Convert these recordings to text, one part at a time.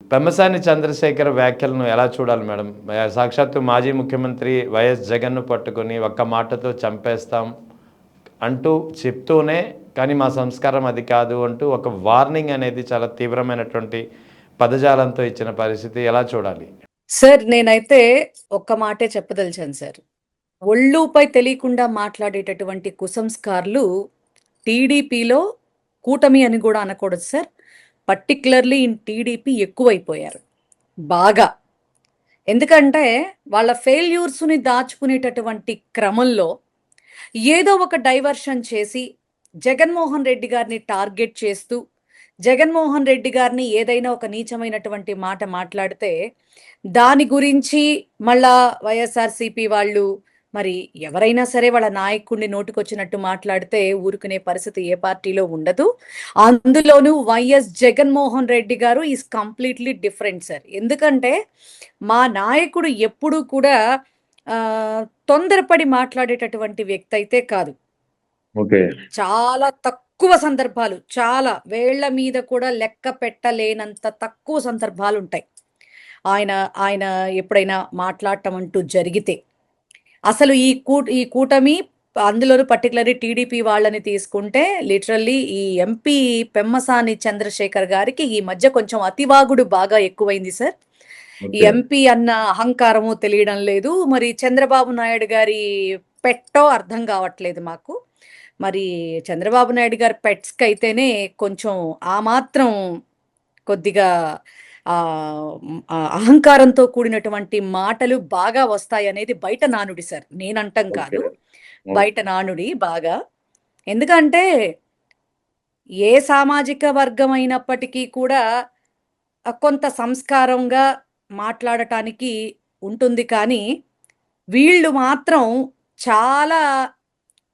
పెమ్మసాని చంద్రశేఖర్ వ్యాఖ్యలను ఎలా చూడాలి మేడం? సాక్షాత్తు మాజీ ముఖ్యమంత్రి వైఎస్ జగన్‌ను పట్టుకొని ఒక్క మాటతో చంపేస్తాం అంటూ చెప్తూనే, కానీ మా సంస్కారం అది కాదు అంటూ ఒక వార్నింగ్ అనేది చాలా తీవ్రమైనటువంటి పదజాలంతో ఇచ్చిన పరిస్థితి ఎలా చూడాలి? సార్ నేనైతే ఒక్క మాటే చెప్పదలిచాను సార్. ఒళ్ళుపై తెలియకుండా మాట్లాడేటటువంటి కుసంస్కార్లు టీడీపీలో కూటమి అని కూడా అనకూడదు సార్. పర్టిక్యులర్లీ ఇన్ టీడీపీ ఎక్కువైపోయారు బాగా. ఎందుకంటే వాళ్ళ ఫెయిల్యూర్స్ని దాచుకునేటటువంటి క్రమంలో ఏదో ఒక డైవర్షన్ చేసి జగన్మోహన్ రెడ్డి గారిని టార్గెట్ చేస్తూ జగన్మోహన్ రెడ్డి గారిని ఏదైనా ఒక నీచమైనటువంటి మాట మాట్లాడితే దాని గురించి మళ్ళా వైఎస్ఆర్సీపీ వాళ్ళు మరి ఎవరైనా సరే వాళ్ళ నాయకుడిని నోటికొచ్చినట్టు మాట్లాడితే ఊరుకునే పరిస్థితి ఏ పార్టీలో ఉండదు. అందులోనూ వైఎస్ జగన్మోహన్ రెడ్డి గారు ఈజ్ కంప్లీట్లీ డిఫరెంట్ సార్. ఎందుకంటే మా నాయకుడు ఎప్పుడూ కూడా తొందరపడి మాట్లాడేటటువంటి వ్యక్తి అయితే కాదు. ఓకే. చాలా తక్కువ సందర్భాలు, చాలా వేళ్ల మీద కూడా లెక్క పెట్టలేనంత తక్కువ సందర్భాలు ఉంటాయి ఆయన ఆయన ఎప్పుడైనా మాట్లాడటం అంటూ జరిగితే. అసలు ఈ కూటమి, అందులోనూ పర్టికులర్లీ టీడీపీ వాళ్ళని తీసుకుంటే లిటరల్లీ ఈ ఎంపీ పెమ్మసాని చంద్రశేఖర్ గారికి ఈ మధ్య కొంచెం అతివాగుడు బాగా ఎక్కువైంది సార్. ఈ ఎంపీ అన్న అహంకారము తెలియడం లేదు. మరి చంద్రబాబు నాయుడు గారి పెట్టో అర్థం కావట్లేదు మాకు. మరి చంద్రబాబు నాయుడు గారి పెట్స్కి అయితేనే కొంచెం ఆ మాత్రం కొద్దిగా అహంకారంతో కూడినటువంటి మాటలు బాగా వస్తాయి అనేది బయట నానుడి సార్, నేనంటం కాదు, బయట నానుడి బాగా. ఎందుకంటే ఏ సామాజిక వర్గం అయినప్పటికీ కూడా కొంత సంస్కారంగా మాట్లాడటానికి ఉంటుంది, కానీ వీళ్ళు మాత్రం చాలా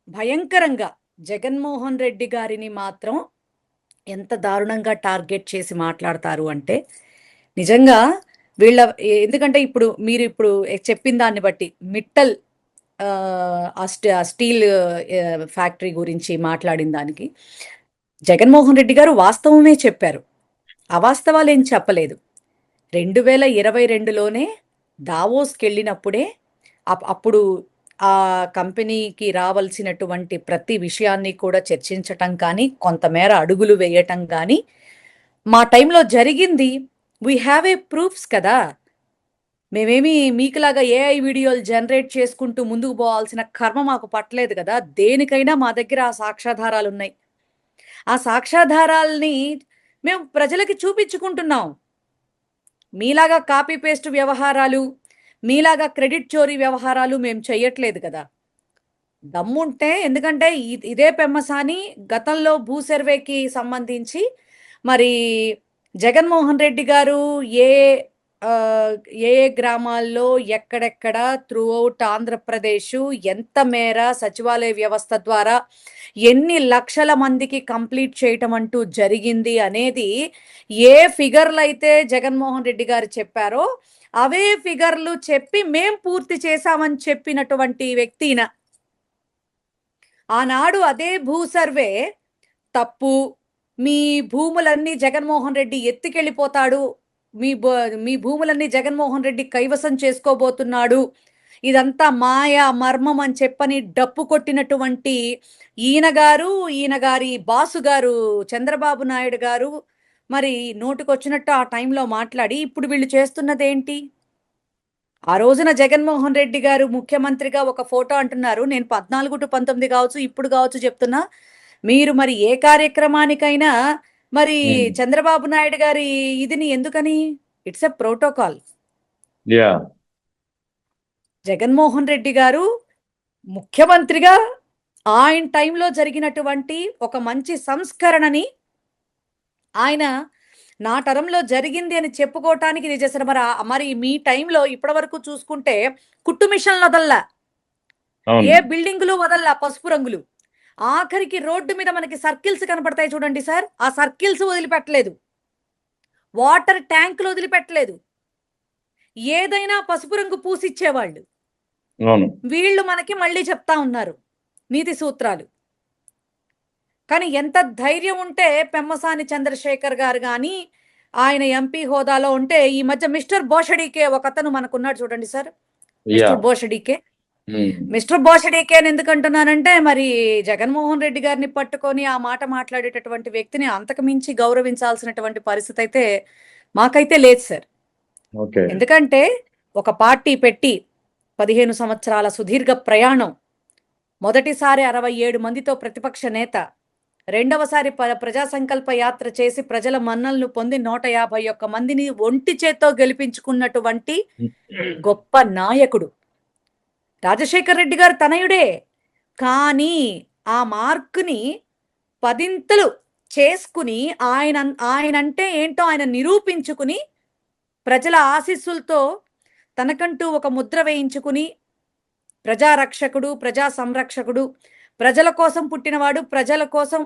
భయంకరంగా జగన్మోహన్ రెడ్డి గారిని మాత్రం ఎంత దారుణంగా టార్గెట్ చేసి మాట్లాడతారు అంటే నిజంగా వీళ్ళ. ఎందుకంటే మీరు ఇప్పుడు చెప్పిన దాన్ని బట్టి మిట్టల్ స్టీల్ ఫ్యాక్టరీ గురించి మాట్లాడిన దానికి జగన్మోహన్ రెడ్డి గారు వాస్తవమే చెప్పారు, అవాస్తవాలు ఏం చెప్పలేదు. 2022లోనే దావోస్కి వెళ్ళినప్పుడే అప్పుడు ఆ కంపెనీకి రావాల్సినటువంటి ప్రతి విషయాన్ని కూడా చర్చించటం కానీ, కొంతమేర అడుగులు వేయటం కానీ మా టైంలో జరిగింది. వీ హ్యావ్ ఏ ప్రూఫ్స్ కదా. మేమేమి మీకులాగా ఏఐ వీడియోలు జనరేట్ చేసుకుంటూ ముందుకు పోవాల్సిన కర్మ మాకు పట్టలేదు కదా. దేనికైనా మా దగ్గర ఆ సాక్ష్యాధారాలు ఉన్నాయి. ఆ సాక్ష్యాధారాల్ని మేము ప్రజలకి చూపించుకుంటున్నాం. మీలాగా కాపీ పేస్ట్ వ్యవహారాలు, మీలాగా క్రెడిట్ చోరీ వ్యవహారాలు మేము చెయ్యట్లేదు కదా. దమ్ముంటే, ఎందుకంటే ఇదే పెమ్మసాని గతంలో భూ సర్వేకి సంబంధించి మరి జగన్మోహన్ రెడ్డి గారు ఏ ఏ గ్రామాల్లో ఎక్కడెక్కడ త్రూఅవుట్ ఆంధ్రప్రదేశ్ ఎంత మేర సచివాలయ వ్యవస్థ ద్వారా ఎన్ని లక్షల మందికి కంప్లీట్ చేయటం అంటూ జరిగింది అనేది ఏ ఫిగర్లు అయితే జగన్మోహన్ రెడ్డి గారు చెప్పారో అవే ఫిగర్లు చెప్పి మేం పూర్తి చేశామని చెప్పినటువంటి వ్యక్తిన ఆనాడు అదే భూ సర్వే తప్పు, మీ భూములన్నీ జగన్మోహన్ రెడ్డి ఎత్తుకెళ్ళిపోతాడు, మీ భూములన్నీ జగన్మోహన్ రెడ్డి కైవసం చేసుకోబోతున్నాడు, ఇదంతా మాయా మర్మం అని చెప్పని డప్పు కొట్టినటువంటి ఈయన గారి బాసు గారు చంద్రబాబు నాయుడు గారు మరి నోటికొచ్చినట్టు ఆ టైంలో మాట్లాడి ఇప్పుడు వీళ్ళు చేస్తున్నదేంటి? ఆ రోజున జగన్మోహన్ రెడ్డి గారు ముఖ్యమంత్రిగా ఒక ఫోటో అంటున్నారు. నేను 14 టు 19 కావచ్చు, ఇప్పుడు కావచ్చు చెప్తున్నా. మీరు మరి ఏ కార్యక్రమానికైనా మరి చంద్రబాబు నాయుడు గారి ఇదిని ఎందుకని? It's a protocol. Jaganmohan Reddy గారు ముఖ్యమంత్రిగా ఆయన టైంలో జరిగినటువంటి ఒక మంచి సంస్కరణని ఆయన నా తరంలో జరిగింది అని చెప్పుకోవటానికి ఇది చేశారు. మరి మీ టైంలో ఇప్పటి వరకు చూసుకుంటే కుట్టు మిషన్లు వదల్లా, ఏ బిల్డింగులు వదల్లా, పసుపు రంగులు. ఆఖరికి రోడ్డు మీద మనకి సర్కిల్స్ కనపడతాయి చూడండి సార్, ఆ సర్కిల్స్ వదిలిపెట్టలేదు, వాటర్ ట్యాంకులు వదిలిపెట్టలేదు, ఏదైనా పసుపు రంగు పూసిచ్చేవాళ్ళు. వీళ్ళు మనకి మళ్ళీ చెప్తా ఉన్నారు నీతి సూత్రాలు. కానీ ఎంత ధైర్యం ఉంటే పెమ్మసాని చంద్రశేఖర్ గారు కానీ ఆయన ఎంపీ హోదాలో ఉంటే ఈ మధ్య మిస్టర్ బోషడీకే ఒక అతను మనకున్నాడు చూడండి సార్, యా. మిస్టర్ బోషడీకే. మిస్టర్ బోషడీకే అని ఎందుకు అంటున్నానంటే మరి జగన్మోహన్ రెడ్డి గారిని పట్టుకొని ఆ మాట మాట్లాడేటటువంటి వ్యక్తిని అంతకు మించి గౌరవించాల్సినటువంటి పరిస్థితి అయితే మాకైతే లేదు సార్. ఓకే. ఎందుకంటే ఒక పార్టీ పెట్టి 15 సంవత్సరాల సుదీర్ఘ ప్రయాణం, మొదటిసారి 67 మందితో ప్రతిపక్ష నేత, రెండవసారి ప్రజా సంకల్ప యాత్ర చేసి ప్రజల మన్నలను పొంది 151 మందిని ఒంటి చేత్తో గెలిపించుకున్నటువంటి గొప్ప నాయకుడు రాజశేఖర్ రెడ్డి గారు తనయుడే. కానీ ఆ మార్కుని పదింతలు చేసుకుని ఆయనంటే ఏంటో ఆయన నిరూపించుకుని ప్రజల ఆశీస్సులతో తనకంటూ ఒక ముద్ర వేయించుకుని ప్రజారక్షకుడు, ప్రజా సంరక్షకుడు, ప్రజల కోసం పుట్టినవాడు, ప్రజల కోసం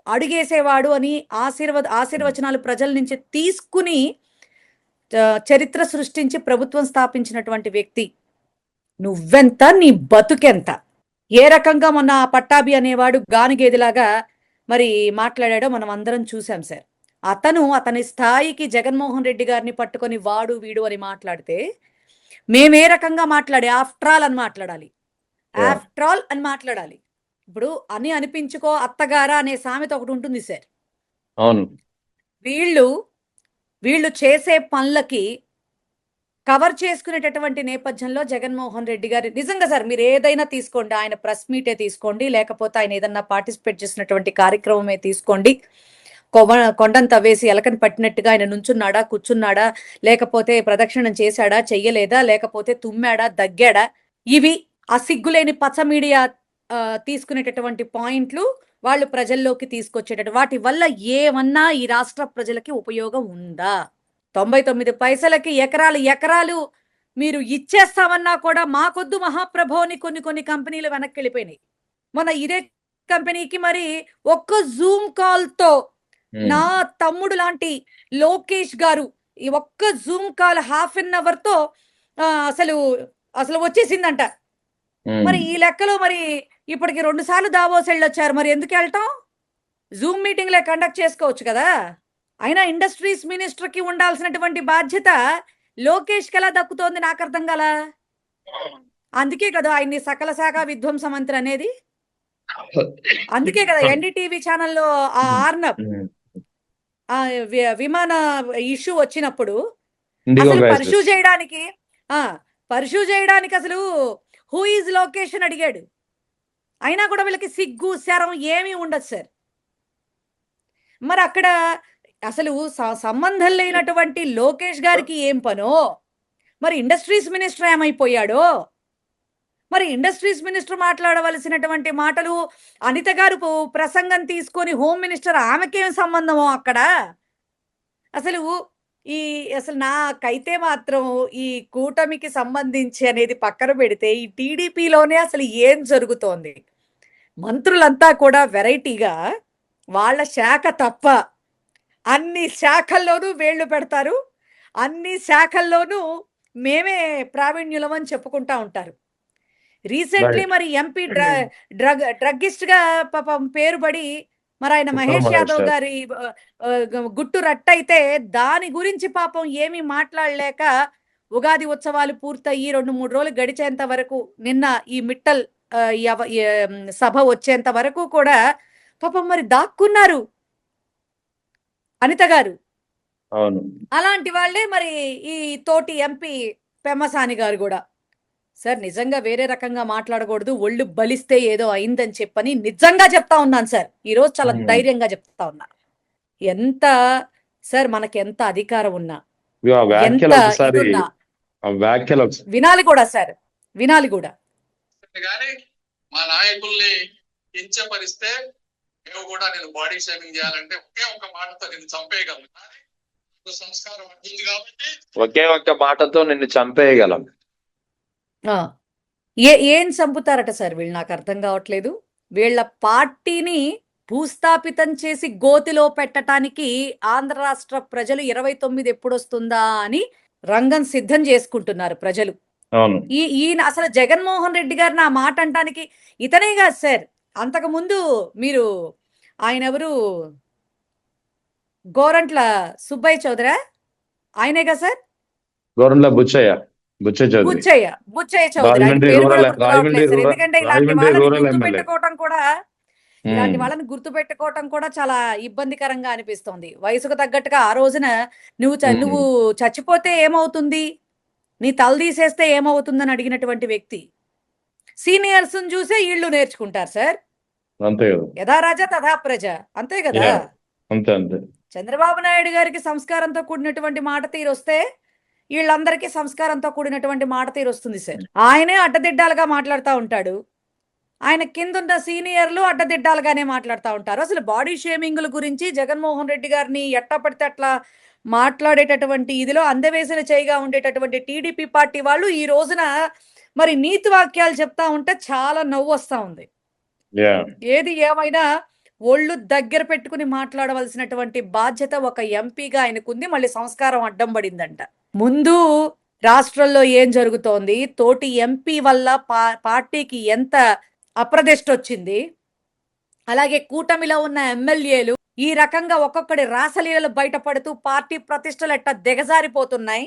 అడుగేసేవాడు అని ఆశీర్వచనాలు ప్రజల నుంచి తీసుకుని చరిత్ర సృష్టించి ప్రభుత్వం స్థాపించినటువంటి వ్యక్తి. నువ్వెంత, నీ బతుకెంత? ఏ రకంగా మొన్న పట్టాభి అనేవాడు గానిగేదిలాగా మరి మాట్లాడాడో మనం అందరం చూసాం సార్. అతని స్థాయికి జగన్మోహన్ రెడ్డి గారిని పట్టుకొని వాడు వీడు అని మాట్లాడితే మేమే రకంగా మాట్లాడే ఆఫ్టర్ ఆల్ అని మాట్లాడాలి, ఆఫ్టర్ ఆల్ అని మాట్లాడాలి. ఇప్పుడు అని అనిపించుకో అత్తగారా అనే సామెత ఒకటి ఉంటుంది సార్. అవును. వీళ్ళు చేసే పనులకి కవర్ చేసుకునేటటువంటి నేపథ్యంలో జగన్మోహన్ రెడ్డి గారు నిజంగా సార్, మీరు ఏదైనా తీసుకోండి, ఆయన ప్రెస్ మీటే తీసుకోండి, లేకపోతే ఆయన ఏదన్నా పార్టిసిపేట్ చేసినటువంటి కార్యక్రమమే తీసుకోండి, కొండను తవ్వేసి ఎలకని పట్టినట్టుగా ఆయన నుంచున్నాడా, కూర్చున్నాడా, లేకపోతే ప్రదక్షిణం చేశాడా, చెయ్యలేదా, లేకపోతే తుమ్మాడా, దగ్గాడా, ఇవి ఆ సిగ్గులేని పచ్చ మీడియా తీసుకునేటటువంటి పాయింట్లు వాళ్ళు ప్రజల్లోకి తీసుకొచ్చేటటువంటి వాటి వల్ల ఏమన్నా ఈ రాష్ట్ర ప్రజలకి ఉపయోగం ఉందా? 99 పైసలకి ఎకరాలు మీరు ఇచ్చేస్తామన్నా కూడా మాకొద్దు మహాప్రభో అని కొన్ని కంపెనీలు వెనక్కి వెళ్ళిపోయినాయి. మన ఇదే కంపెనీకి మరి ఒక్క జూమ్ కాల్ తో నా తమ్ముడు లాంటి లోకేష్ గారు ఈ ఒక్క జూమ్ కాల్ ½ తో అసలు వచ్చేసిందంట. మరి ఈ లెక్కలో మరి ఇప్పటికి 2 సార్లు దావోస్ వెళ్ళొచ్చారు. మరి ఎందుకు వెళ్ళటం? జూమ్ మీటింగ్లే కండక్ట్ చేసుకోవచ్చు కదా. అయినా ఇండస్ట్రీస్ మినిస్టర్ కి ఉండాల్సినటువంటి బాధ్యత లోకేష్ కి ఎలా దక్కుతోంది నాకు అర్థం కాల. అందుకే కదా ఆయన్ని సకల శాఖ విధ్వంస మంత్రి అనేది. అందుకే కదా ఎన్డీటీవీ ఛానల్లో ఆ ఆర్నబ్ విమాన ఇష్యూ వచ్చినప్పుడు అసలు పరిశూ చేయడానికి అసలు హూ ఈజ్ లోకేష్ అని అడిగాడు. అయినా కూడా వీళ్ళకి సిగ్గు శరం ఏమీ ఉండదు సార్. మరి అక్కడ అసలు సంబంధం లేనటువంటి లోకేష్ గారికి ఏం పనో, మరి ఇండస్ట్రీస్ మినిస్టర్ ఏమైపోయాడో, మరి ఇండస్ట్రీస్ మినిస్టర్ మాట్లాడవలసినటువంటి మాటలు అనిత గారు ప్రసంగం తీసుకొని హోమ్ మినిస్టర్ ఆమెకేం సంబంధమో అక్కడ. అసలు నాకైతే మాత్రం ఈ కూటమికి సంబంధించి అనేది పక్కన పెడితే ఈ టీడీపీలోనే అసలు ఏం జరుగుతోంది? మంత్రులంతా కూడా వెరైటీగా వాళ్ళ శాఖ తప్ప అన్ని శాఖల్లోనూ వేళ్లు పెడతారు, అన్ని శాఖల్లోనూ మేమే ప్రావీణ్యులమని చెప్పుకుంటా ఉంటారు. రీసెంట్లీ మరి ఎంపీ డ్రగ్గిస్ట్ గా పాపం పేరు పడి మరి ఆయన మహేష్ యాదవ్ గారి గుట్టు రట్టయితే దాని గురించి పాపం ఏమీ మాట్లాడలేక ఉగాది ఉత్సవాలు పూర్తయి 2-3 రోజులు గడిచేంత వరకు, నిన్న ఈ మిట్టల్ సభ వచ్చేంత వరకు కూడా పాపం మరి దాక్కున్నారు అనిత గారు. అవును. అలాంటి వాళ్ళే మరి ఈ తోటి ఎంపీ పెమ్మసాని గారు కూడా. సార్ నిజంగా వేరే రకంగా మాట్లాడకూడదు, ఒళ్ళు బలిస్తే ఏదో అయిందని చెప్పని నిజంగా చెప్తా ఉన్నాను సార్. ఈరోజు చాలా ధైర్యంగా చెప్తా ఉన్నా. ఎంత సార్ మనకి ఎంత అధికారం ఉన్నా, ఎంత ఇదున్నా వినాలి కూడా సార్, వినాలి కూడా. మా నాయకుల్ని కించపరిస్తే మేము కూడా నేను బాడీ షేమింగ్ చేయాలంటే ఒకే ఒక మాటతో నేను చంపేయగలను. సంస్కారం ఉంటుంది కాబట్టి ఒకే ఒక్క మాటతో నిన్ను చంపేయగలం. ఏం చంపుతారట సార్ వీళ్ళు? నాకు అర్థం కావట్లేదు. వీళ్ళ పార్టీని భూస్థాపితం చేసి గోతిలో పెట్టడానికి ఆంధ్ర రాష్ట్ర ప్రజలు 29 ఎప్పుడొస్తుందా అని రంగం సిద్ధం చేసుకుంటున్నారు ప్రజలు. ఈయన అసలు జగన్మోహన్ రెడ్డి గారిని ఆ మాట అంటానికి ఇతనే కాదు సార్. అంతకు ముందు మీరు ఆయన ఎవరు గోరంట్ల సుబ్బయ్య చౌదరా ఆయనేగా సార్? గవర్నమెంట్ బుచ్చయ్య చౌదరి, బుచ్చయ్య చౌదరి. ఆయన రాజమండ్రి పేరు కూడా రూరల్, గుర్తు రావట్లేదు సార్. ఎందుకంటే ఇలాంటి రాజమండ్రి వాళ్ళని రూరల్ గుర్తు ఎమ్మెల్యే. పెట్టుకోవటం కూడా ఇలాంటి వాళ్ళని గుర్తు పెట్టుకోవటం కూడా చాలా ఇబ్బందికరంగా అనిపిస్తోంది. వయసుకు తగ్గట్టుగా ఆ రోజున నువ్వు చచ్చిపోతే ఏమవుతుంది, నీ తల తీసేస్తే ఏమవుతుందని అడిగినటువంటి వ్యక్తి. సీనియర్స్ చూసే వీళ్ళు నేర్చుకుంటారు సార్. అంతే కదా, యథా రాజా తథా ప్రజ, అంతే కదా. Yeah. అంతే. చంద్రబాబు నాయుడు గారికి సంస్కారంతో కూడినటువంటి మాట తీరు వస్తే వీళ్ళందరికీ సంస్కారంతో కూడినటువంటి మాట తీరు వస్తుంది సార్. ఆయనే అడ్డదిడ్డాలుగా మాట్లాడుతూ ఉంటాడు, ఆయన కిందున్న సీనియర్లు అడ్డదిడ్డాలుగానే మాట్లాడుతూ ఉంటారు. అసలు బాడీ షేమింగ్ల గురించి జగన్మోహన్ రెడ్డి గారిని ఎట్టా పడితే అట్లా మాట్లాడేటటువంటి ఇదిలో అందవేసిన చేయిగా ఉండేటటువంటి టీడీపీ పార్టీ వాళ్ళు ఈ రోజున మరి నీతి వాక్యాలు చెప్తా ఉంటే చాలా నవ్వు వస్తూ ఉంది. Yeah. ఏది ఏమైనా ఒళ్ళు దగ్గర పెట్టుకుని మాట్లాడవలసినటువంటి బాధ్యత ఒక ఎంపీగా ఆయనకుంది. మళ్ళీ సంస్కారం అడ్డం పడిందంట. ముందు రాష్ట్రంలో ఏం జరుగుతోంది, తోటి ఎంపీ వల్ల పార్టీకి ఎంత అప్రదిష్ట వచ్చింది, అలాగే కూటమిలో ఉన్న ఎమ్మెల్యేలు ఈ రకంగా ఒక్కొక్కడి రాసలీలలు బయటపడుతూ పార్టీ ప్రతిష్టలు ఎట్టా దిగజారిపోతున్నాయి.